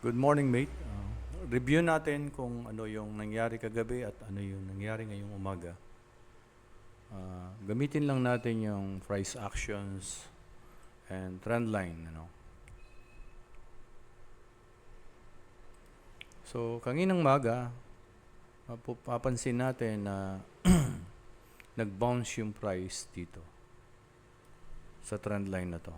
Good morning, mate. Review natin kung ano yung nangyari kagabi at ano yung nangyari ngayong umaga. Gamitin lang natin yung price actions and trend line. So, kanginang umaga, mapapansin natin na nag-bounce yung price dito sa trend line na to.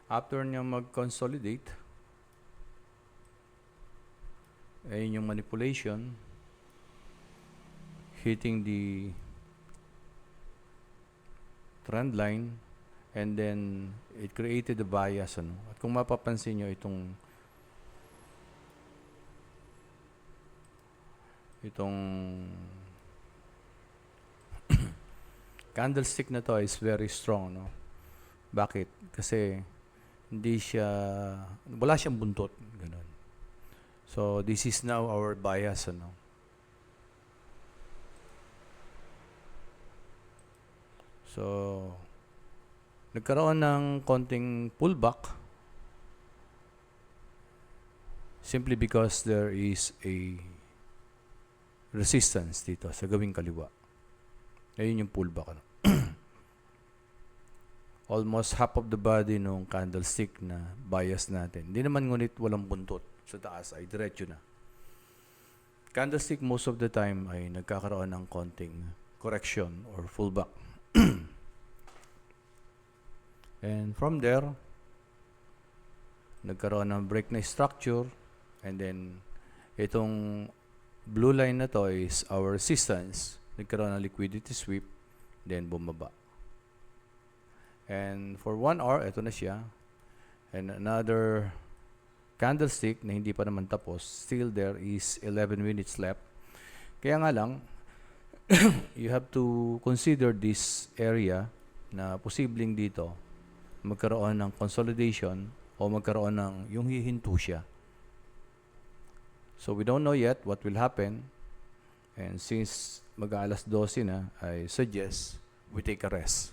After niya mag-consolidate, ayun yung manipulation, hitting the trend line, and then it created a bias. At kung mapapansin nyo, itong candlestick na to is very strong. Bakit? Kasi wala siyang buntot. Ganun. So, this is now our bias. So, nagkaroon ng konting pullback simply because there is a resistance dito sa gawing kaliwa. Ayun yung pullback. Almost half of the body nung candlestick na bias natin. Hindi naman ngunit walang buntot sa taas ay diretso na. Candlestick most of the time ay nagkakaroon ng konting correction or pullback. And from there, nagkaroon ng break na structure, and then itong blue line na to is our resistance. Nagkaroon ng liquidity sweep, then bumaba. And for 1 hour, ito na siya. And another candlestick na hindi pa naman tapos, still there is 11 minutes left. Kaya nga lang, you have to consider this area na posibleng dito magkaroon ng consolidation o magkaroon ng yung hihinto siya. So we don't know yet what will happen. And since mag-aalas 12 na, I suggest we take a rest.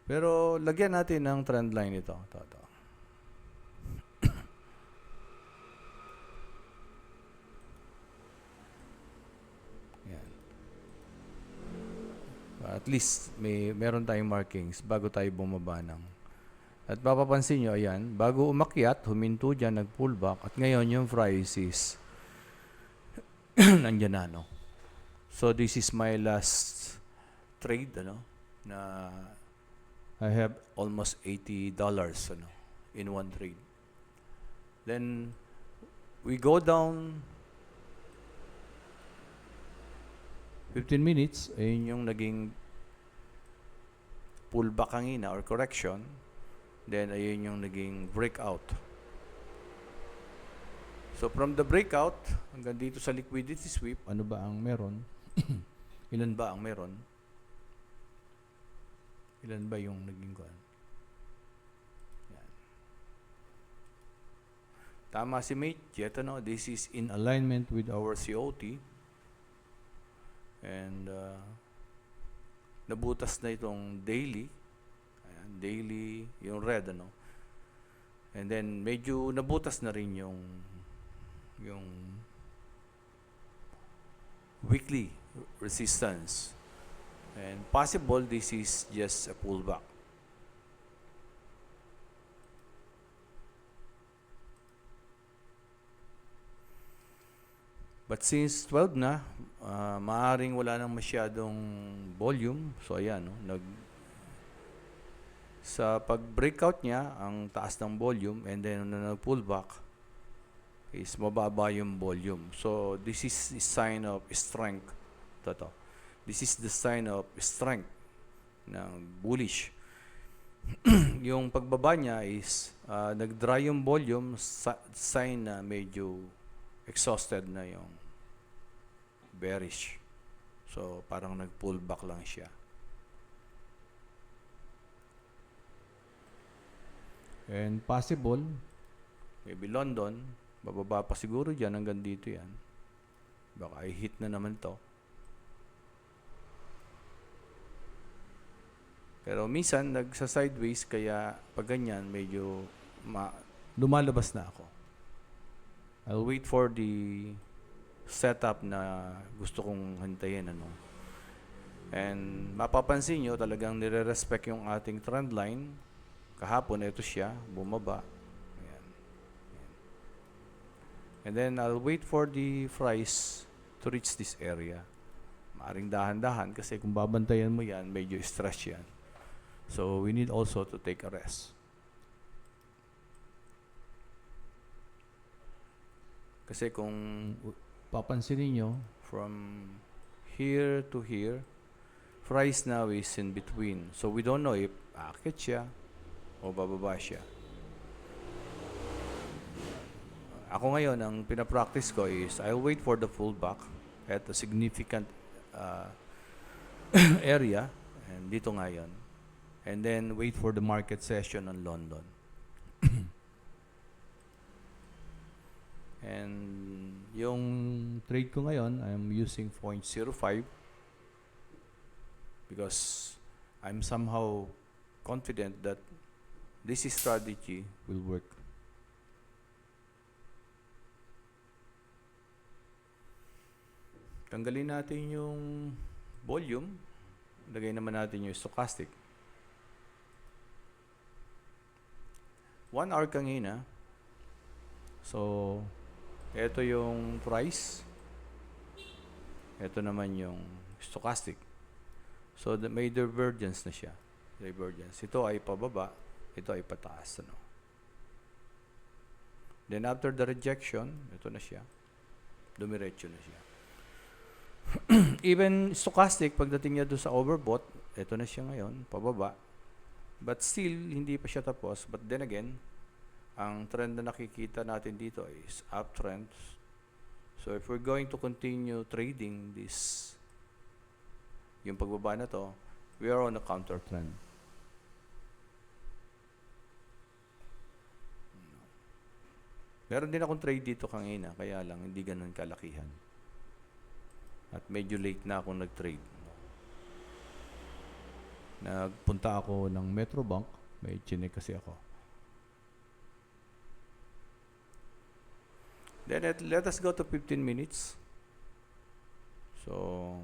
Pero lagyan natin ng trend line ito. Ito. Yan. At least meron tayong markings bago tayo bumaba ng. At mapapansin nyo, ayan, bago umakyat, huminto dyan, nag-pullback. At ngayon, yung price is nandyan na, no? So, this is my last trade, na I have almost $80 in one trade. Then we go down 15 minutes, ayun yung naging pullback kanina or correction. Then ayun yung naging breakout. So from the breakout hanggang dito sa liquidity sweep, ano ba ang meron? Ilan ba ang meron? Ilan ba yung naging kuan? Yan. Tama si mate. Yet, this is in alignment with our COT. And nabutas na itong daily. Ayan, daily, yung red, And then, medyo nabutas na rin yung weekly resistance. And possible this is just a pullback. But since 12 na, maaring wala nang masyadong volume. So ayan, sa pag-breakout niya, ang taas ng volume, and then nag-pullback is mababa yung volume. So this is a sign of strength. This is the sign of strength ng bullish. Yung pagbaba niya is nag-dry yung volume, sign na medyo exhausted na yung bearish. So parang nag-pull back lang siya. And possible, maybe London, Bababa pa siguro dyan hanggang dito yan. Baka i-hit na naman to. Pero minsan, nagsa-sideways, kaya pag ganyan, medyo lumalabas na ako. I'll wait for the setup na gusto kong hantayin. And mapapansin nyo, talagang nire-respect yung ating trend line. Kahapon, ito siya, bumaba. Ayan. And then, I'll wait for the price to reach this area. Maaring dahan-dahan kasi kung babantayan mo yan, medyo stress yan. So, we need also to take a rest. Kasi kung papansinin nyo, from here to here, price now is in between. So, we don't know if aakit siya o bababa siya. Ako ngayon, ang pinapractice ko is I'll wait for the pullback at a significant area. And dito ngayon. And then wait for the market session on London. And yung trade ko ngayon, I'm using 0.05 because I'm somehow confident that this strategy will work. Tanggalin natin yung volume. Lagay naman natin yung stochastic. 1 hour kanina. So, ito yung price. Ito naman yung stochastic. So, may divergence na siya. Divergence. Ito ay pababa. Ito ay pataas. Then, after the rejection, ito na siya. Dumiretso na siya. Even stochastic, pagdating niya doon sa overbought, ito na siya ngayon, pababa. But still, hindi pa siya tapos. But then again, ang trend na nakikita natin dito is uptrend. So if we're going to continue trading this, yung pagbaba na to, we are on a counter trend. Meron din akong trade dito kanina, kaya lang hindi ganun kalakihan. At medyo late na akong nag-trade. Nagpunta ako ng Metrobank, may chinek kasi ako. Then let us go to 15 minutes. So,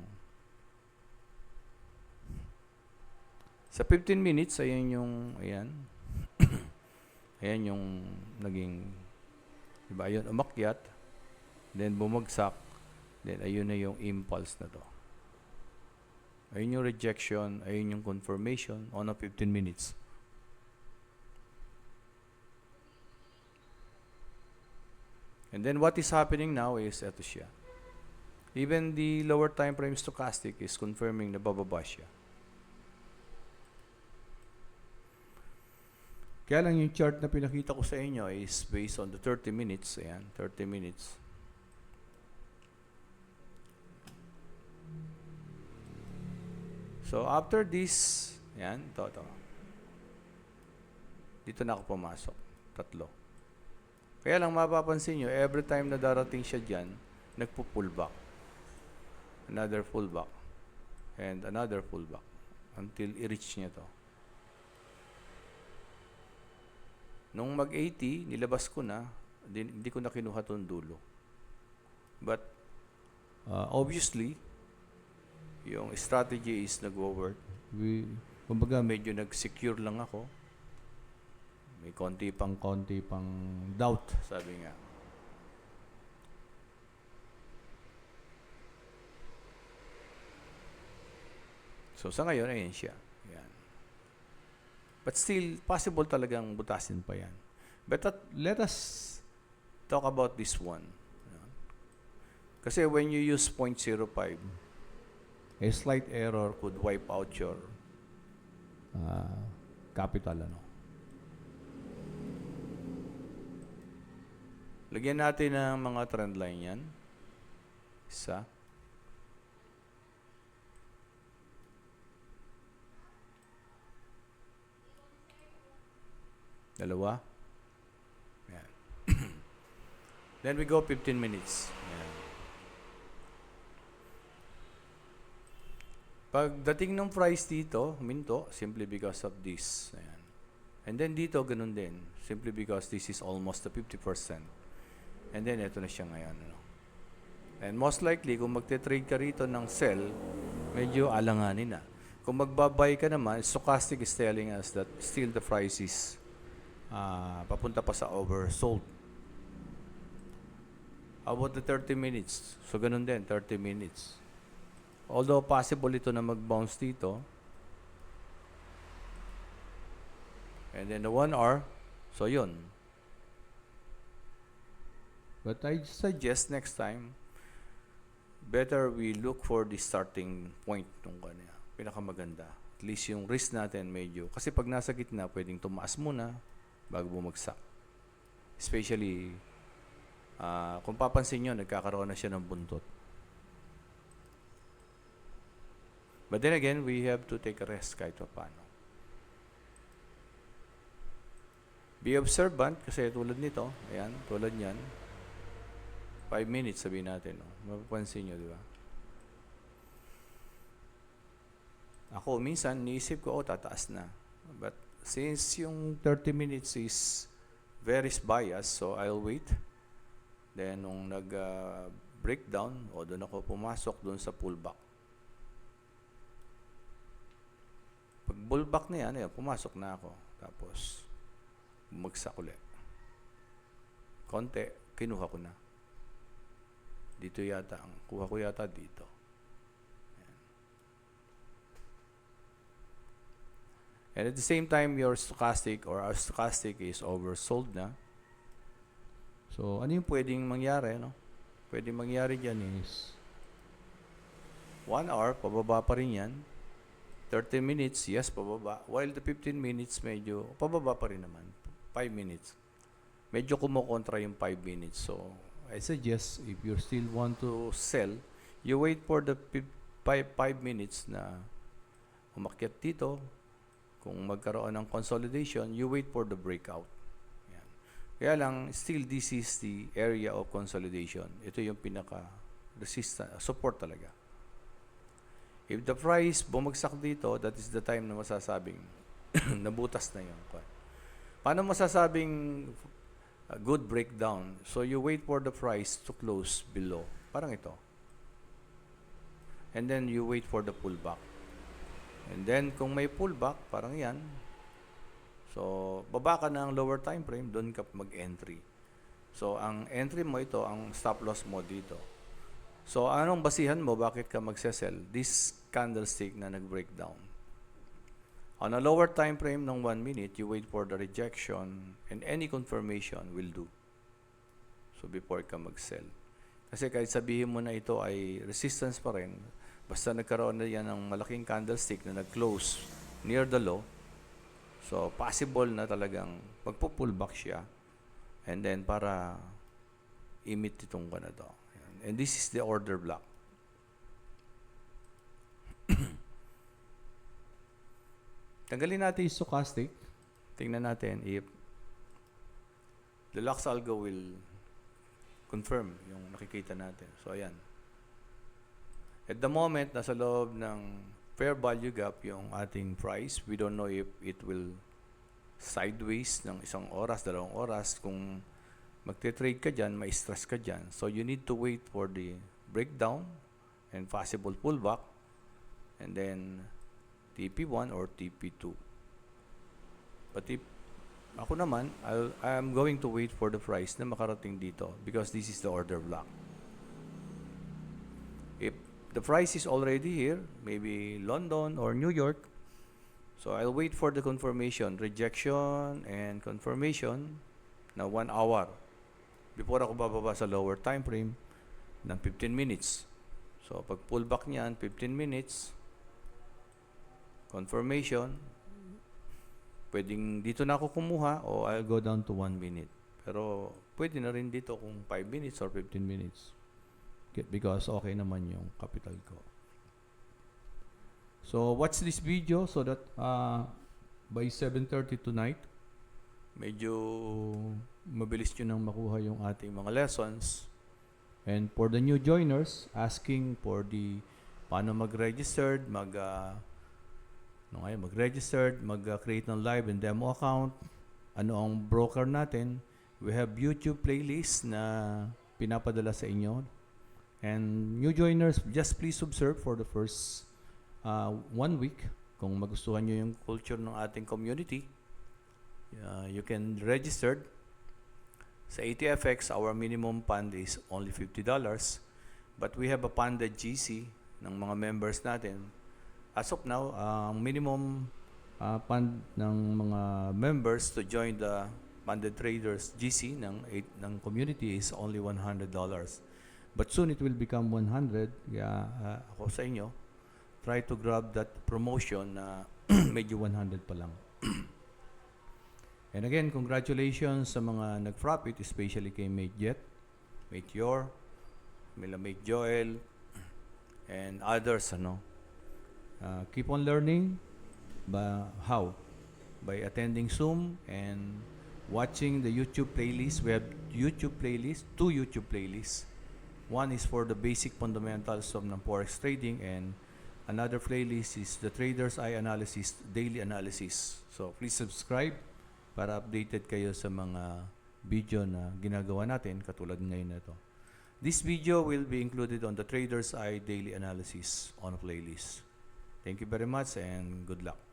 sa 15 minutes, ayan yung, ayan. Ayan yung naging, diba, ayun, umakyat. Then bumagsak. Then ayun na yung impulse na to. Ayun yung rejection, ayun yung confirmation on a 15 minutes. And then what is happening now is ito siya. Even the lower time frame stochastic is confirming na bababa siya. Kaya lang yung chart na pinakita ko sa inyo is based on the 30 minutes. Ayan, 30 minutes. So, after this, yan, ito. Dito na ako pumasok. 3. Kaya lang mapapansin nyo, every time na darating siya dyan, nagpo-pullback. Another pullback. And another pullback. Until i-reach niya to. Nung mag-80, nilabas ko na, hindi ko na kinuha itong dulo. But, obviously, yung strategy is nag-work. Kumbaga, medyo nag-secure lang ako. May konti pang doubt, sabi nga. So, sa ngayon, ayan siya. Ayan. But still, possible talagang butasin pa yan. But let us talk about this one. Ayan. Kasi when you use 0.05, a slight error could wipe out your capital. Lagyan natin ng mga trend line yan. Isa. Dalawa. Yan. Then we go 15 minutes. Ayan. Pagdating ng price dito, minto, simply because of this. Ayan. And then dito, ganun din. Simply because this is almost the 50%. And then, ito na siya ngayon. Ano. And most likely, kung magte-trade ka rito ng sell, medyo alanganin na. Kung magbabay ka naman, stochastic is telling us that still the price is papunta pa sa oversold. How about the 30 minutes? So, ganun din, 30 minutes. Although possible ito na mag-bounce dito. And then the 1 hour, so yun. But I suggest next time, better we look for the starting point nung kanya. Pinakamaganda. At least yung risk natin medyo. Kasi pag nasa gitna, pwedeng tumaas muna bago bumagsak. Especially, kung papansin nyo, nagkakaroon na siya ng buntot. But then again, we have to take a rest kahit pa paano. Be observant kasi tulad nito, ayan, tulad niyan. 5 minutes sabihin natin, no? Mapapansin nyo, di ba? Ako, minsan, niisip ko, tataas na. But since yung 30 minutes is very biased, so I'll wait. Then, nung nag-breakdown, doon ako pumasok doon sa pullback. Pag pullback na yan, pumasok na ako. Tapos, bumagsak ulit. Konti, kinuha ko na. Dito yata, kuha ko yata dito. Ayan. And at the same time, your stochastic or our stochastic is oversold na. So, ano yung pwedeng mangyari, no? Pwedeng mangyari dyan is 1 hour, pababa pa rin yan. 30 minutes, yes, pababa. While the 15 minutes, medyo, pababa pa rin naman. 5 minutes. Medyo kumukontra yung 5 minutes. So, I suggest, if you still want to sell, you wait for the 5 minutes na umakyat dito. Kung magkaroon ng consolidation, you wait for the breakout. Yan. Kaya lang, still this is the area of consolidation. Ito yung pinaka-resistance, support talaga. If the price bumagsak dito, that is the time na masasabing nabutas na yun. Paano masasabing good breakdown? So you wait for the price to close below. Parang ito. And then you wait for the pullback. And then kung may pullback, parang yan. So baba ka ng lower time frame, doon ka mag-entry. So ang entry mo ito, ang stop loss mo dito. So anong basihan mo, bakit ka magsesell? This candlestick na nag-breakdown. On a lower time frame ng 1 minute, you wait for the rejection and any confirmation will do. So before ka mag-sell. Kasi kahit sabihin mo na ito ay resistance pa rin, basta nagkaroon na yan ng malaking candlestick na nag-close near the low, so possible na talagang magpo-pullback siya and then para imit itong ka na to. And this is the order block. Tanggalin natin yung stochastic. Tingnan natin if the Lux Algo will confirm yung nakikita natin. So, ayan. At the moment, nasa loob ng fair value gap yung ating price. We don't know if it will sideways ng 1 oras, 2 oras. Kung magte-trade ka dyan, may stress ka dyan. So, you need to wait for the breakdown and possible pullback. And then, TP1 or TP2. But if ako naman, I'm going to wait for the price na makarating dito because this is the order block. If the price is already here, maybe London or New York, so I'll wait for the confirmation, rejection and confirmation na 1 hour before ako bababa sa lower time frame ng 15 minutes. So pag pullback niyan, 15 minutes, confirmation, pwedeng dito na ako kumuha o I'll go down to 1 minute. Pero pwede na rin dito kung 5 minutes or 15 minutes. Because okay naman yung capital ko. So watch this video so that by 7:30 tonight, medyo mabilis nyo nang makuha yung ating mga lessons. And for the new joiners, asking for the paano mag-registered, mag-create ng live and demo account, ano ang broker natin. We have YouTube playlist na pinapadala sa inyo. And new joiners, just please observe for the first 1 week. Kung magustuhan nyo yung culture ng ating community, you can register. Sa ATFX, our minimum fund is only $50. But we have a funded GC ng mga members natin. As of now, ang minimum fund ng mga members to join the funded traders GC ng community is only $100. But soon it will become 100. Kaya ako sa inyo, try to grab that promotion na medyo 100 pa lang. And again, congratulations sa mga nag-profit, especially kay Mate Jet, Mate Yor, Mate Joel, and others. Keep on learning. How? By attending Zoom and watching the YouTube playlist. We have YouTube playlist, 2 YouTube playlists. One is for the basic fundamentals of Forex trading, and another playlist is the Trader's Eye Analysis, Daily Analysis. So please subscribe para updated kayo sa mga video na ginagawa natin katulad ngayon na ito. This video will be included on the Trader's Eye Daily Analysis on playlist. Thank you very much and good luck.